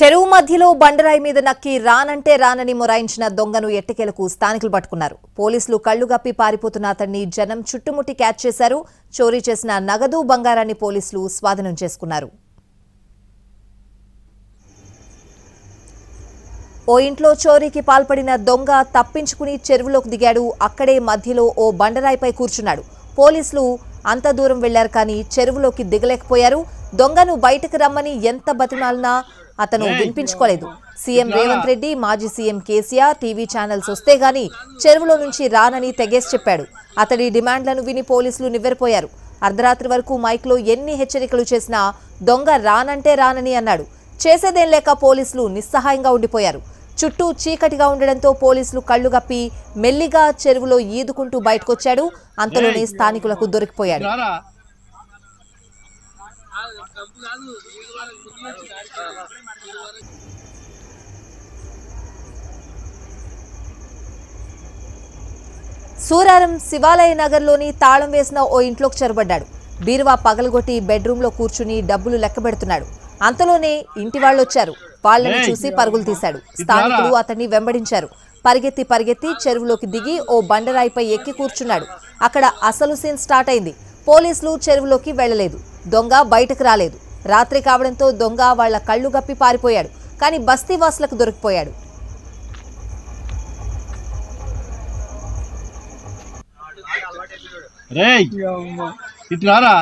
చెరువు మధ్యలో బండరాయి మీద నక్కి రానంటే రానని మొరాయించిన దొంగను ఎట్టకేలకు స్థానికులు పట్టుకున్నారు. పోలీసులు కళ్లుగప్పి పారిపోతున్న అతన్ని జనం చుట్టుముట్టి క్యాచ్ చేశారు. చోరీ చేసిన నగదు బంగారాన్ని పోలీసులు స్వాధీనం చేసుకున్నారు. ఓ ఇంట్లో చోరీకి పాల్పడిన దొంగ తప్పించుకుని చెరువులోకి దిగాడు. అక్కడే మధ్యలో ఓ బండరాయిపై కూర్చున్నాడు. పోలీసులు అంత దూరం వెళ్లారు కానీ చెరువులోకి దిగలేకపోయారు. దొంగను బయటకు రమ్మని ఎంత బతిమాలినా అతను వినిపించుకోలేదు. సీఎం రేవంత్ రెడ్డి, మాజీ సీఎం కేసీఆర్ టీవీ ఛానల్స్ వస్తే గానీ చెరువులో నుంచి రానని తెగేసి చెప్పాడు. అతడి డిమాండ్లను విని పోలీసులు నివ్వెరపోయారు. అర్ధరాత్రి వరకు మైక్లో ఎన్ని హెచ్చరికలు చేసినా దొంగ రానంటే రానని అన్నాడు. చేసేదేం లేక పోలీసులు నిస్సహాయంగా ఉండిపోయారు. చుట్టూ చీకటిగా ఉండడంతో పోలీసులు కళ్లుగప్పి మెల్లిగా చెరువులో ఈదుకుంటూ బయటకొచ్చాడు. అంతలోనే స్థానికులకు దొరికిపోయాడు. సూరారం శివాలయ నగర్లోని తాళం వేసిన ఓ ఇంట్లోకి చొరబడ్డాడు. బీరువా పగలగొట్టి బెడ్రూమ్లో కూర్చుని డబ్బులు లెక్కబెడుతున్నాడు. అంతలోనే ఇంటి వాళ్ళొచ్చారు. వాళ్లను చూసి పరుగులు తీశాడు. స్థానికులు అతన్ని వెంబడించారు. పరిగెత్తి చెరువులోకి దిగి ఓ బండరాయిపై ఎక్కి కూర్చున్నాడు. అక్కడ అసలు సీన్ స్టార్ట్ అయింది. పోలీసులు చెరువులోకి వెళ్లలేదు. దొంగ బయటకు రాలేదు. రాత్రి కావడంతో దొంగ వాళ్ల కళ్లు గప్పి పారిపోయాడు. కానీ బస్తీవాసులకు దొరికిపోయాడు. ఇట్లారా